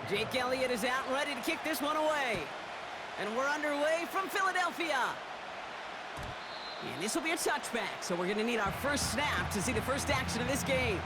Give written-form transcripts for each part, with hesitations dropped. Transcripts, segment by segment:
Jake Elliott is out and ready to kick this one away. And we're underway from Philadelphia. And this will be a touchback, so we're going to need our first snap to see the first action of this game.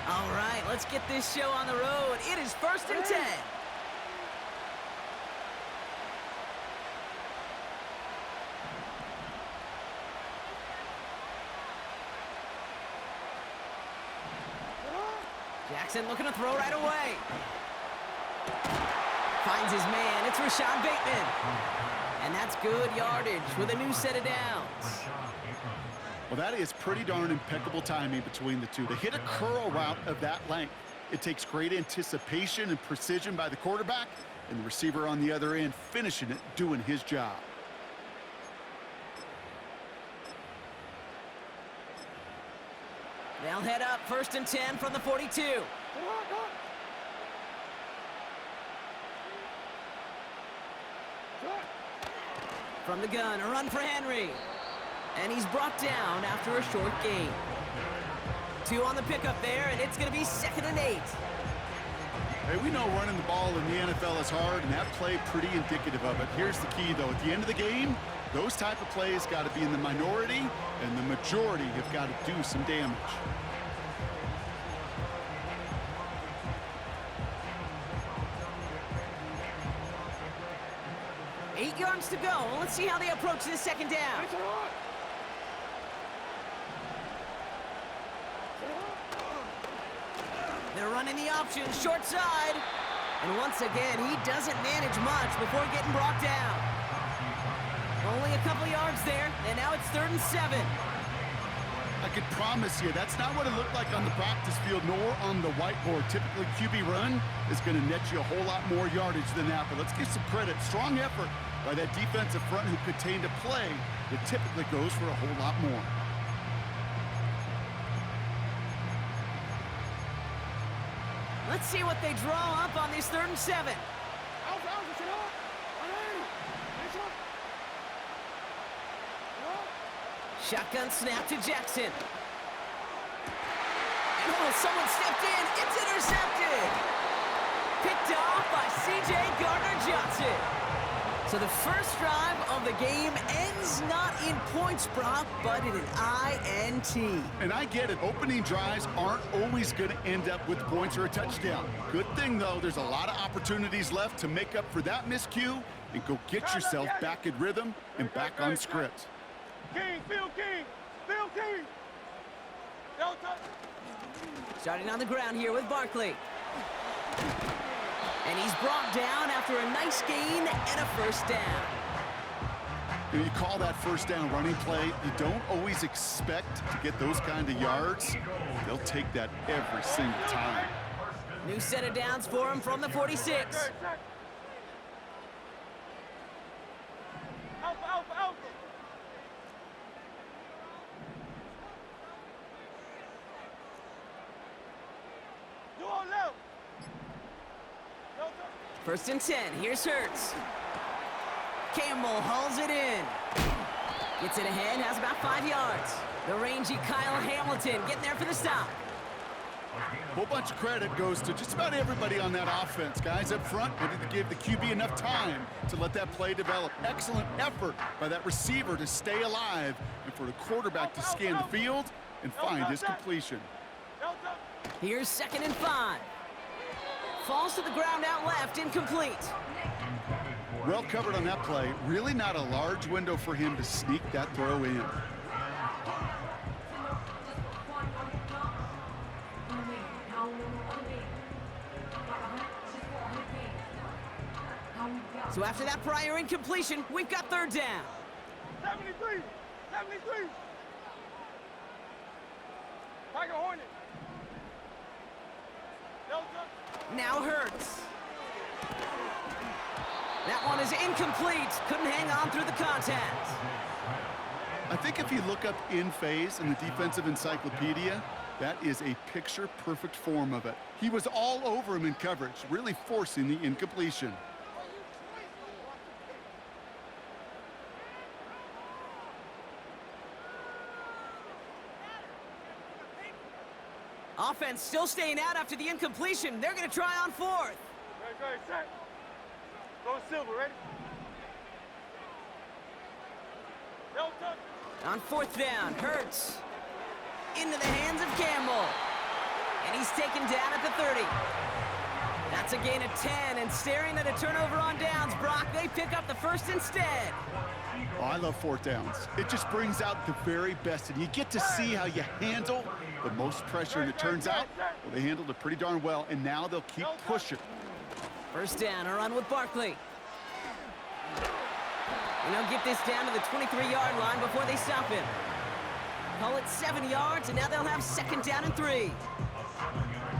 All right, let's get this show on the road. It is 1st and 10. Jackson looking to throw right away. Finds his man. It's Rashad Bateman. And that's good yardage with a new set of downs. Well, that is pretty darn impeccable timing between the two. To hit a curl route of that length, it takes great anticipation and precision by the quarterback, and the receiver on the other end finishing it, doing his job. They'll head up 1st and 10 from the 42. From the gun, a run for Henry. And he's brought down after a short gain. 2 on the pickup there, and it's going to be 2nd and 8. Hey, we know running the ball in the NFL is hard, and that play pretty indicative of it. Here's the key, though. At the end of the game, those type of plays got to be in the minority, and the majority have got to do some damage. Eight yards to go. Let's see how they approach this second down. They're running the option, short side. And once again, he doesn't manage much before getting brought down. Only a couple yards there, and now it's 3rd and 7. I could promise you that's not what it looked like on the practice field nor on the whiteboard. Typically, QB run is going to net you a whole lot more yardage than that. But let's give some credit. Strong effort by that defensive front who contained a play that typically goes for a whole lot more. Let's see what they draw up on this 3rd and 7. Shotgun snap to Jackson. And someone stepped in. It's intercepted. Picked off by C.J. Gardner-Johnson. So the first drive of the game ends not in points, Brock, but in an INT. And I get it. Opening drives aren't always going to end up with points or a touchdown. Good thing, though, there's a lot of opportunities left to make up for that miscue and go get yourself back in rhythm and back on script. King, Phil King, Phil King. Starting on the ground here with Barkley. And he's brought down after a nice gain and a first down. You call that first down running play, you don't always expect to get those kind of yards. They'll take that every single time. New set of downs for him from the 46. Alpha. Do all left. 1st and 10. Here's Hurts. Campbell hauls it in. Gets it ahead, has about 5 yards. The rangy Kyle Hamilton getting there for the stop. A whole bunch of credit goes to just about everybody on that offense. Guys up front, maybe they gave the QB enough time to let that play develop. Excellent effort by that receiver to stay alive and for the quarterback to scan the field and find his completion. Here's 2nd and 5. Falls to the ground out left, incomplete. Well covered on that play. Really not a large window for him to sneak that throw in. So after that prior incompletion, we've got 3rd down. 73. Tiger Hornet. Now Hurts. That one is incomplete. Couldn't hang on through the contact. I think if you look up in phase in the defensive encyclopedia, that is a picture-perfect form of it. He was all over him in coverage, really forcing the incompletion. Offense still staying out after the incompletion. They're going to try on fourth. Ready, set. Go silver, ready? No touch. On fourth down, Hurts. Into the hands of Campbell. And he's taken down at the 30. That's a gain of 10, and staring at a turnover on downs, Brock, they pick up the first instead. Oh, I love fourth downs. It just brings out the very best, and you get to see how you handle the most pressure, and it turns out, well, they handled it pretty darn well, and now they'll keep pushing. First down, a run with Barkley. And they'll get this down to the 23-yard line before they stop him. Call it 7 yards, and now they'll have second down and 3.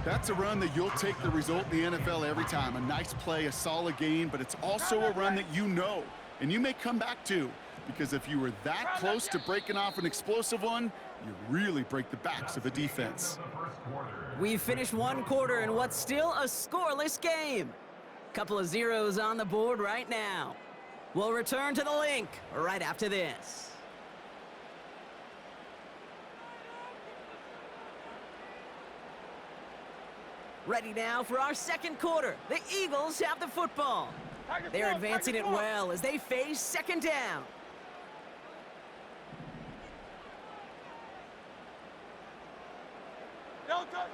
That's a run that you'll take the result in the NFL every time. A nice play, a solid gain, but it's also a run that you know, and you may come back to, because if you were that close to breaking off an explosive one, you really break the backs of a defense. We've finished one quarter in what's still a scoreless game. Couple of zeros on the board right now. We'll return to the link right after this. Ready now for our second quarter. The Eagles have the football. They're advancing it well as they face second down. No touch.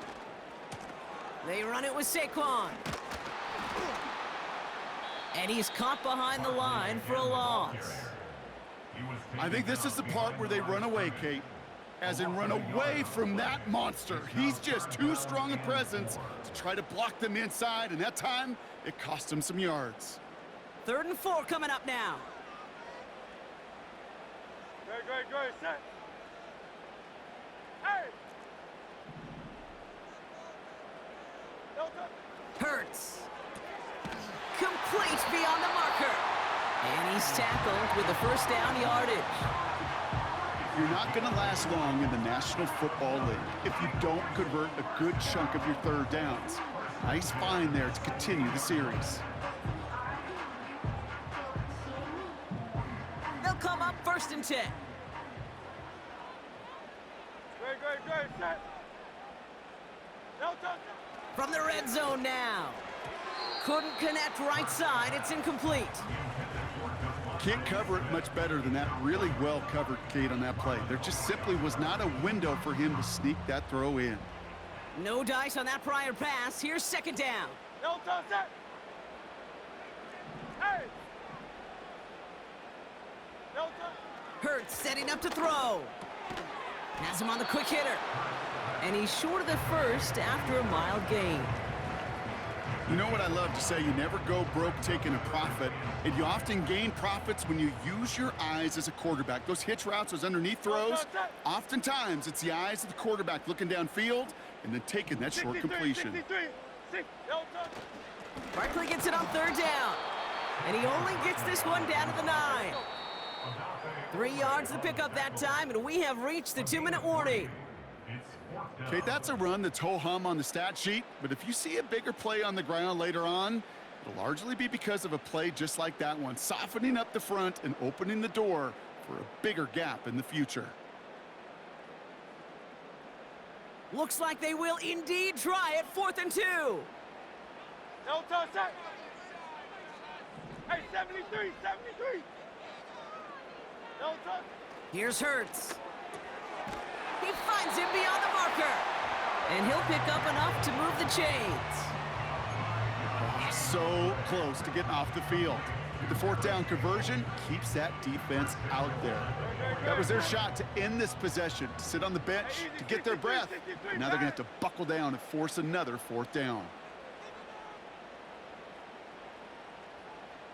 They run it with Saquon. And he's caught behind the line for a loss. I think this is the part where they run away, Kate. As in run away from that monster. He's just too strong a presence to try to block them inside, and that time, it cost him some yards. 3rd and 4 coming up now. Great, set. Hey! No touch. Hurts. Complete beyond the marker. And he's tackled with the first down yardage. You're not going to last long in the National Football League if you don't convert a good chunk of your third downs. Nice find there to continue the series. They'll come up 1st and 10. Great, set. No touch. From the red zone now. Couldn't connect right side. It's incomplete. Can't cover it much better than that. Really well covered, Kate, on that play. There just simply was not a window for him to sneak that throw in. No dice on that prior pass. Here's second down. No touch, set. Hey! No touch. Hurts setting up to throw. Has him on the quick hitter. And he's short of the first after a mild gain. You know what I love to say? You never go broke taking a profit, and you often gain profits when you use your eyes as a quarterback. Those hitch routes, those underneath throws, oftentimes it's the eyes of the quarterback looking downfield and then taking that short completion. 63, no touch. Barkley gets it on 3rd down. And he only gets this one down to the 9. 3 yards to pick up that time, and we have reached the 2-minute warning. Kate, that's a run that's ho-hum on the stat sheet, but if you see a bigger play on the ground later on, it'll largely be because of a play just like that one, softening up the front and opening the door for a bigger gap in the future. Looks like they will indeed try it 4th and 2. No touch, set. Hey, 73. No touch. Here's Hurts. He finds him beyond the marker. And he'll pick up enough to move the chains. Oh, so close to getting off the field. The 4th down conversion keeps that defense out there. That was their shot to end this possession, to sit on the bench, to get their breath. And now they're going to have to buckle down and force another 4th down.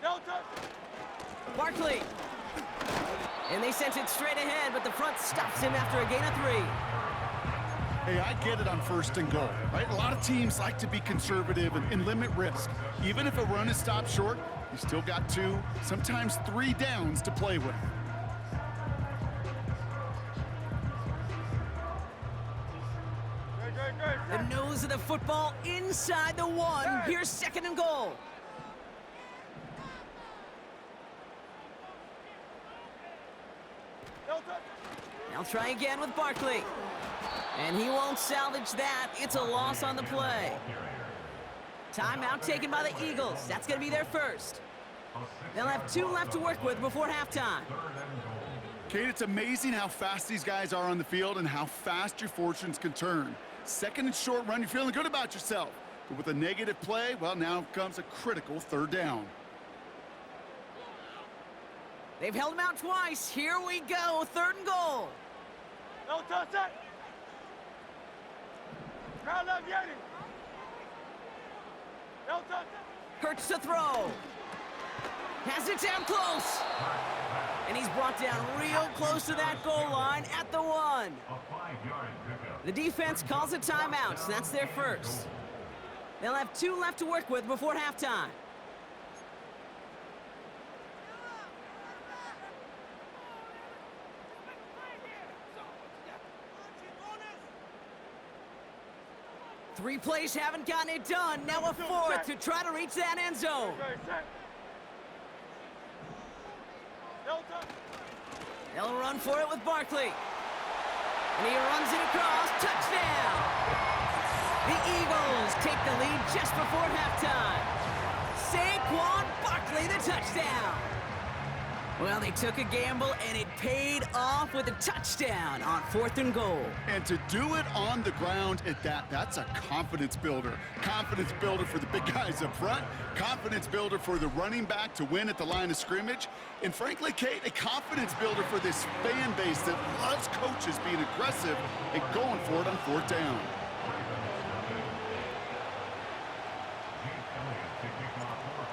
No touch. Barkley. And they sent it straight ahead, but the front stops him after a gain of 3. Hey, I get it on 1st and goal, right? A lot of teams like to be conservative and limit risk. Even if a run is stopped short, you still got 2, sometimes 3 downs to play with. The nose of the football inside the 1. Here's 2nd and goal. They'll try again with Barkley. And he won't salvage that. It's a loss on the play. Timeout taken by the Eagles. That's going to be their first. They'll have 2 left to work with before halftime. Kate, it's amazing how fast these guys are on the field and how fast your fortunes can turn. 2nd and short run, you're feeling good about yourself. But with a negative play, well, now comes a critical 3rd down. They've held him out twice. Here we go, 3rd and goal. No touch that. Crowd left Yeti. No touch that. Hurts to throw. Has it down close. And he's brought down real close to that goal line at the 1. The defense calls a timeout, so that's their first. They'll have 2 left to work with before halftime. Three plays haven't gotten it done. Now a 4th to try to reach that end zone. They'll run for it with Barkley. And he runs it across. Touchdown! The Eagles take the lead just before halftime. Saquon Barkley, the touchdown. Well, they took a gamble, and it paid off with a touchdown on 4th and goal. And to do it on the ground at that's a confidence builder. Confidence builder for the big guys up front. Confidence builder for the running back to win at the line of scrimmage. And frankly, Kate, a confidence builder for this fan base that loves coaches being aggressive and going for it on 4th down.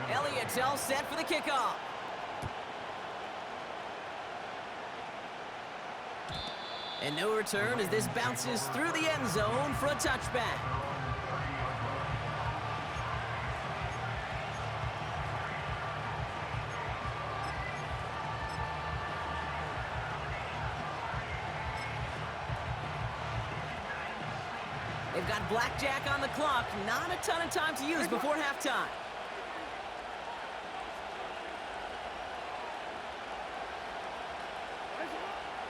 Elliott's all set for the kickoff. And no return as this bounces through the end zone for a touchback. They've got blackjack on the clock. Not a ton of time to use before halftime.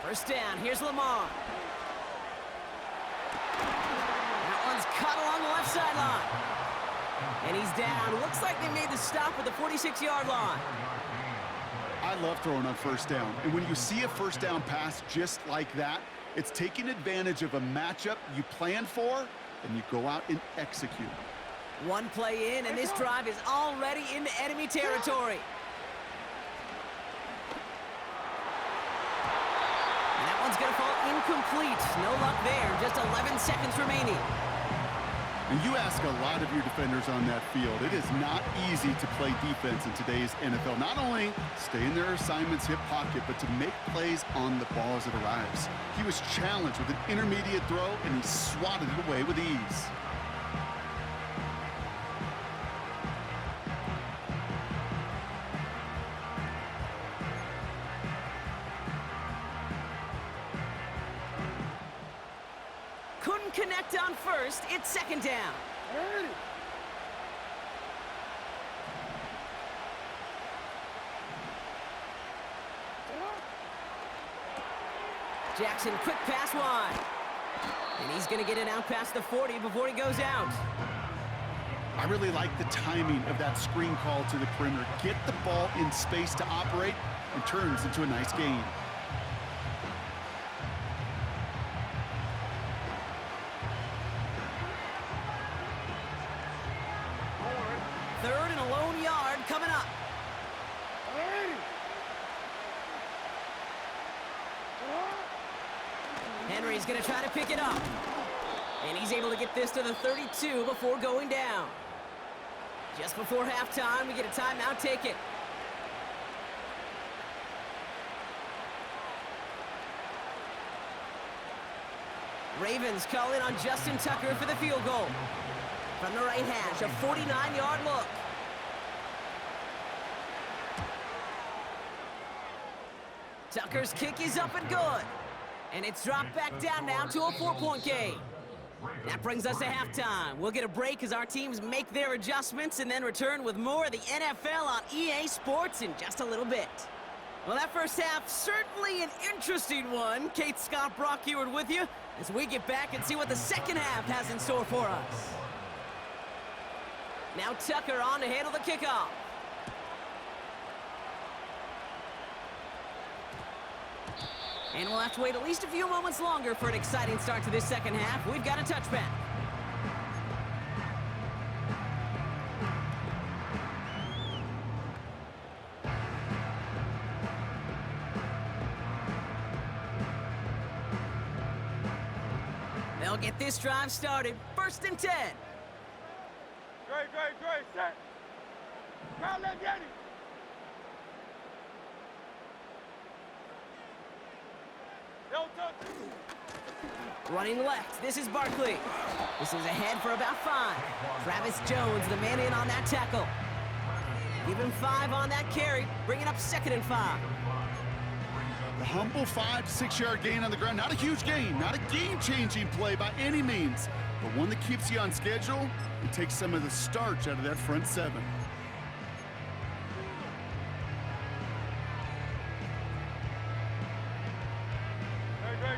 First down, here's Lamar. That one's cut along the left sideline. And he's down. Looks like they made the stop at the 46-yard line. I love throwing on 1st down. And when you see a 1st down pass just like that, it's taking advantage of a matchup you planned for, and you go out and execute. One play in, and this drive is already into enemy territory. One's going to fall incomplete. No luck there. Just 11 seconds remaining. And you ask a lot of your defenders on that field. It is not easy to play defense in today's NFL. Not only stay in their assignment's hip pocket, but to make plays on the ball as it arrives. He was challenged with an intermediate throw, and he swatted it away with ease. Couldn't connect on 1st. It's 2nd down. Jackson, quick pass wide. And he's going to get it out past the 40 before he goes out. I really like the timing of that screen call to the perimeter. Get the ball in space to operate and turns into a nice gain. Third and a lone yard coming up. Henry's going to try to pick it up. And he's able to get this to the 32 before going down. Just before halftime, we get a timeout taken. Ravens call in on Justin Tucker for the field goal. From the right hash, a 49-yard look. Tucker's kick is up and good. And it's dropped back down now to a 4-point game. That brings us to halftime. We'll get a break as our teams make their adjustments and then return with more of the NFL on EA Sports in just a little bit. Well, that first half, certainly an interesting one. Kate, Scott, Brock here with you as we get back and see what the second half has in store for us. Now Tucker on to handle the kickoff. And we'll have to wait at least a few moments longer for an exciting start to this second half. We've got a touchback. They'll get this drive started. 1st and 10. Great, set. Crowd left, Yeti. No touch. Running left, this is Barkley. This is ahead for about 5. Travis Jones, the man in on that tackle. Give him 5 on that carry, bringing up 2nd and 5. The humble 5 to 6 yard gain on the ground. Not a huge gain, not a game-changing play by any means, but one that keeps you on schedule and takes some of the starch out of that front 7.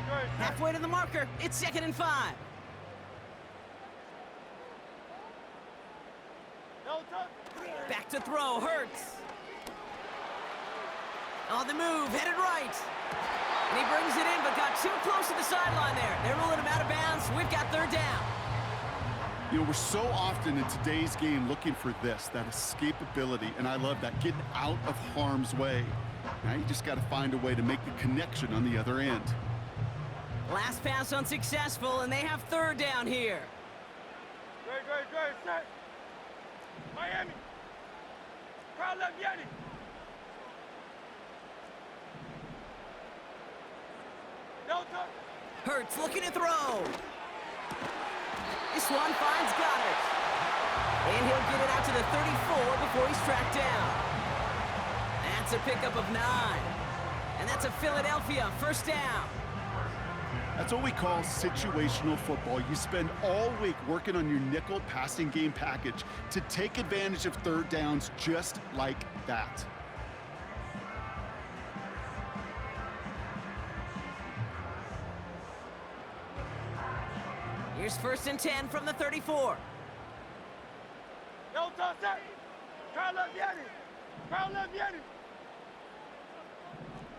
Great. Halfway to the marker, it's 2nd and 5. No touch. Back to throw, Hurts. On the move, headed right. And he brings it in, but got too close to the sideline there. They're ruling him out of bounds. We've got 3rd down. You know, we're so often in today's game looking for this, that escapability, and I love that, getting out of harm's way. Now you just got to find a way to make the connection on the other end. Last pass unsuccessful, and they have 3rd down here. Great, set. Miami. Crowd left, Yeti. No touch. Hurts looking to throw. This one finds Goddard. And he'll get it out to the 34 before he's tracked down. That's a pickup of 9. And that's a Philadelphia 1st down. That's what we call situational football. You spend all week working on your nickel passing game package to take advantage of 3rd downs just like that. Here's 1st and 10 from the 34. No touch, set. Crowd left, Yeti.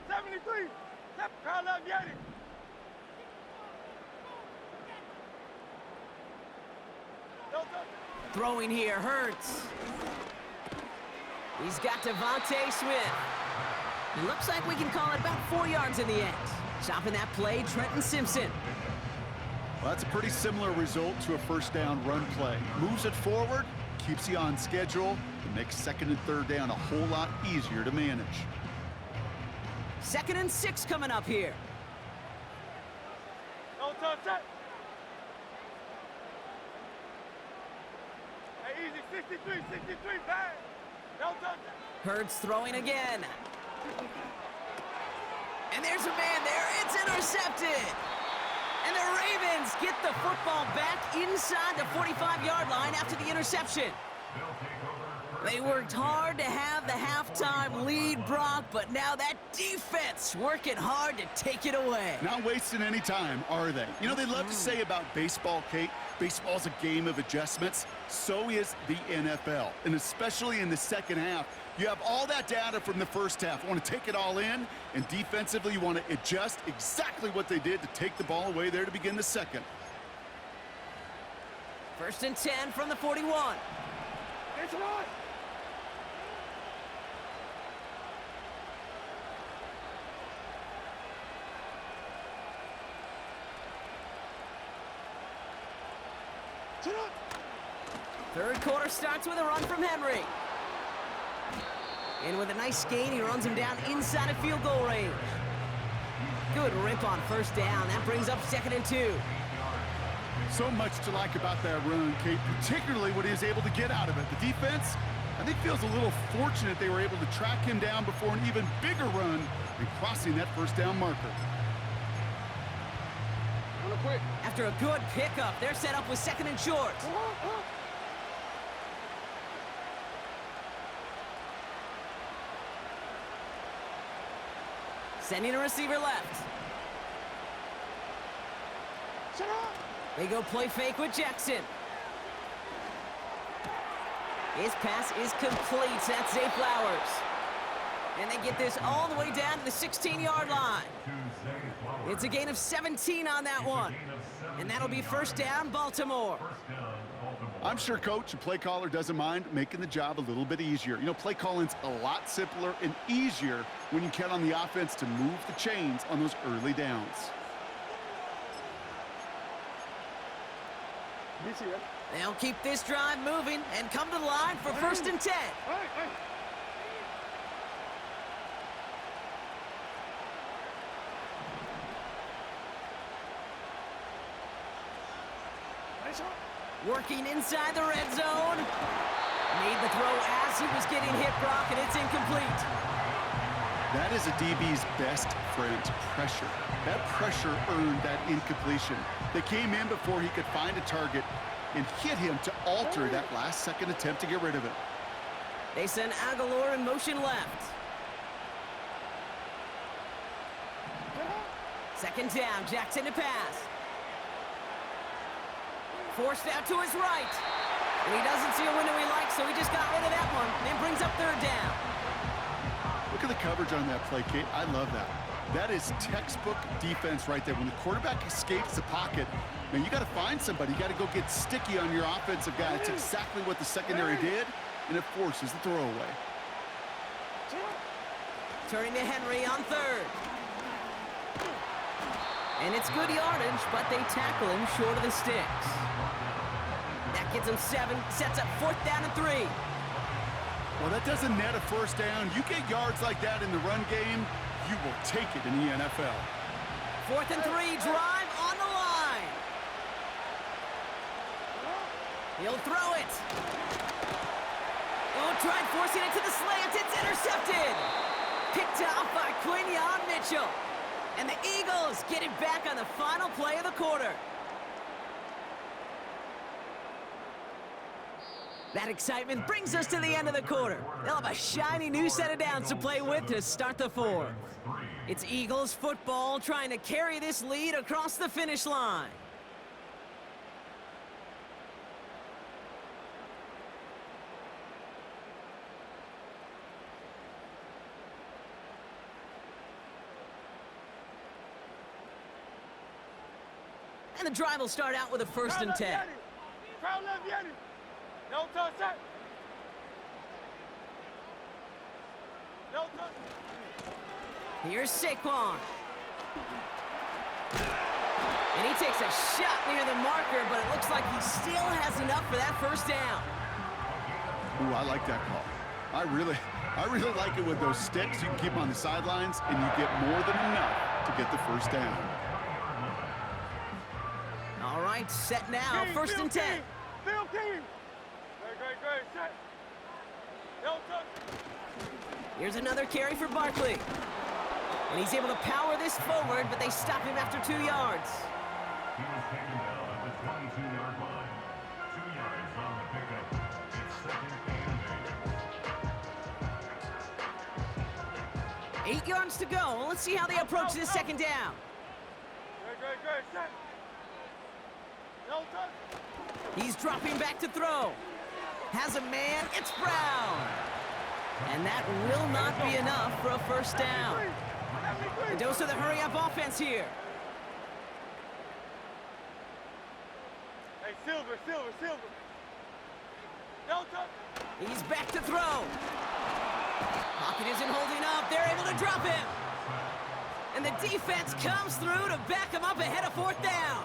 73. Crowd left, Yeti. No touch. Throwing here, Hurts. He's got Devontae Smith. It looks like we can call it about 4 yards in the end. Chopping that play, Trenton Simpson. Well, that's a pretty similar result to a 1st down run play. Moves it forward, keeps you on schedule, and makes 2nd and 3rd down a whole lot easier to manage. 2nd and 6 coming up here. No touch, set. Hey, easy, 63, bang. No touch. Hurts throwing again. And there's a man there. It's intercepted. And the Ravens get the football back inside the 45-yard line after the interception. They worked hard to have the halftime lead, Brock, but now that defense working hard to take it away. Not wasting any time, are they? You know, they love to say about baseball, Kate, baseball's a game of adjustments. So is the NFL, and especially in the second half. You have all that data from the first half. You want to take it all in, and defensively you want to adjust exactly what they did to take the ball away there to begin the second. 1st and 10 from the 41. It's on. Third quarter starts with a run from Henry. And with a nice gain, he runs him down inside of field goal range. Good rip on 1st down. That brings up 2nd and 2. So much to like about that run, Kate, particularly what he was able to get out of it. The defense, I think, feels a little fortunate they were able to track him down before an even bigger run and crossing that 1st down marker. quick. After a good pickup, they're set up with 2nd and short. Sending a receiver left. They go play fake with Jackson. His pass is complete. That's Zay Flowers. And they get this all the way down to the 16-yard line. It's a gain of 17 on that one. And that'll be 1st down, Baltimore. I'm sure coach and play caller doesn't mind making the job a little bit easier. You know, play calling's a lot simpler and easier when you count on the offense to move the chains on those early downs. They'll keep this drive moving and come to the line for 1st and 10. Working inside the red zone. Made the throw as he was getting hit, Brock, and it's incomplete. That is a DB's best friend, pressure. That pressure earned that incompletion. They came in before he could find a target and hit him to alter that last-second attempt to get rid of it. They send Aguilar in motion left. 2nd down, Jackson to pass. Forced out to his right. And he doesn't see a window he likes, so he just got rid of that one and brings up 3rd down. Look at the coverage on that play, Kate. I love that. That is textbook defense right there. When the quarterback escapes the pocket, man, you got to find somebody. You got to go get sticky on your offensive guy. It's exactly what the secondary did, and it forces the throwaway. Turning to Henry on 3rd. And it's good yardage, but they tackle him short of the sticks. That gets him 7, sets up 4th down and 3. Well, that doesn't net a 1st down. You get yards like that in the run game, you will take it in the NFL. 4th and 3, drive on the line. He'll throw it. Oh, tried forcing it to the slant. It's intercepted. Picked off by Quinyon Mitchell. And the Eagles get it back on the final play of the quarter. That excitement brings us to the end of the quarter. They'll have a shiny new set of downs to play with to start the 4th. It's Eagles football trying to carry this lead across the finish line. And the drive will start out with a 1st and 10. Crowd left, Yanni. No touch that. No touch. Here's Saquon. And he takes a shot near the marker, but it looks like he still has enough for that 1st down. Ooh, I like that call. I really like it with those sticks. You can keep them on the sidelines, and you get more than enough to get the 1st down. All right, set now, 1st and 10. Field team. Great, set. No touch. Here's another carry for Barkley. And he's able to power this forward, but they stop him after 2 yards. He was taken down at the 22-yard line. 2 yards on the pickup. It's 2nd and 8. 8 yards to go. Let's see how they approach this 2nd down. Great, set. No touch. He's dropping back to throw. Has a man, it's Brown. And that will not be enough for a 1st down. A dose of the hurry-up offense here. Hey, Silver. No touch. He's back to throw. Pocket isn't holding up. They're able to drop him. And the defense comes through to back him up ahead of 4th down.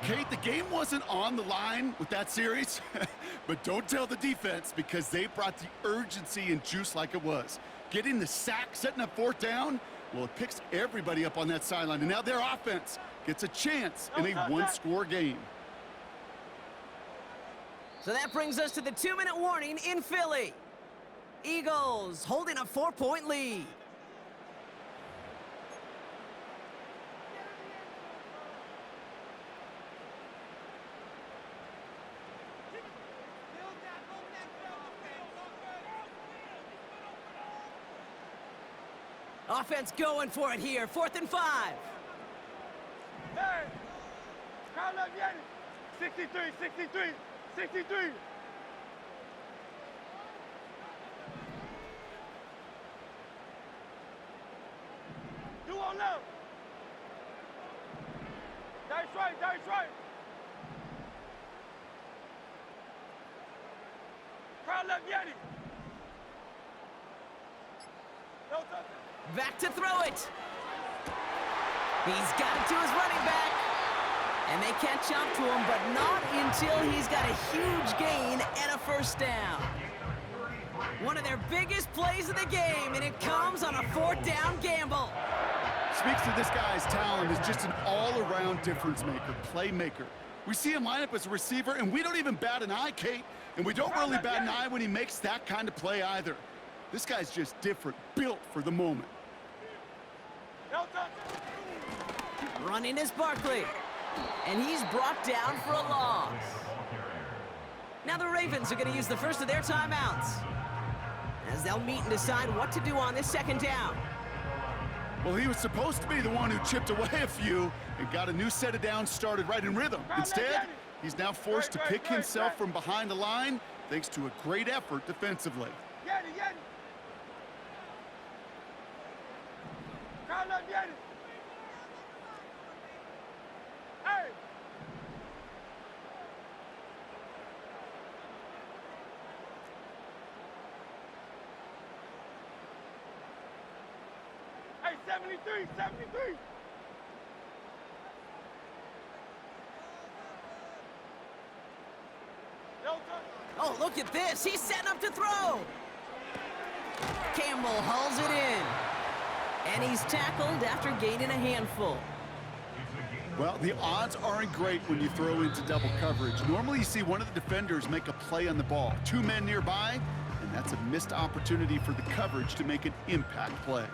Kate, the game wasn't on the line with that series, but don't tell the defense because they brought the urgency and juice like it was. Getting the sack, setting up 4th down, well, it picks everybody up on that sideline, and now their offense gets a chance in a 1-score game. So that brings us to the 2-minute warning in Philly. Eagles holding a 4-point lead. Offense going for it here. 4th and 5. Hey! Crowd left Yanni. 63, 63, 63. You on left. That's right, that's right. Crowd left Yanni. No touch. Back to throw it. He's got it to his running back. And they catch up to him, but not until he's got a huge gain and a first down. One of their biggest plays of the game, and it comes on a 4th down gamble. Speaks to this guy's talent as just an all-around difference maker, playmaker. We see him line up as a receiver, and we don't even bat an eye, Kate. And we don't really bat an eye when he makes that kind of play either. This guy's just different, built for the moment. No touch. Running is Barkley. And he's brought down for a loss. Now the Ravens are going to use the first of their timeouts, as they'll meet and decide what to do on this 2nd down. Well, he was supposed to be the one who chipped away a few and got a new set of downs started right in rhythm. Instead, he's now forced to pick himself from behind the line thanks to a great effort defensively. Yanni, Yanni. Crowd left Yanni. Hey! Hey, 73, 73. No touch. Oh, look at this. He's setting up to throw. Campbell hauls it in. And he's tackled after gaining a handful. Well, the odds aren't great when you throw into double coverage. Normally you see one of the defenders make a play on the ball. 2 men nearby, and that's a missed opportunity for the coverage to make an impact play.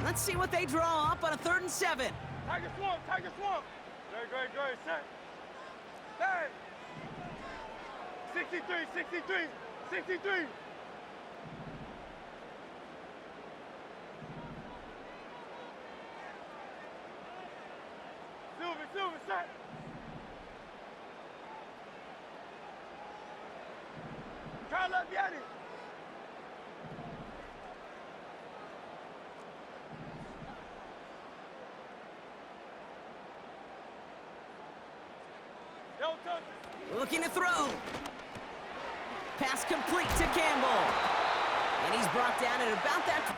Let's see what they draw up on a 3rd and 7. Tiger swamp, Tiger swamp. Great, set. Hey! 63, 63, 63. Silver, set. Try left Yanni. No touch. Looking to throw. Pass complete to Campbell. And he's brought down at about that...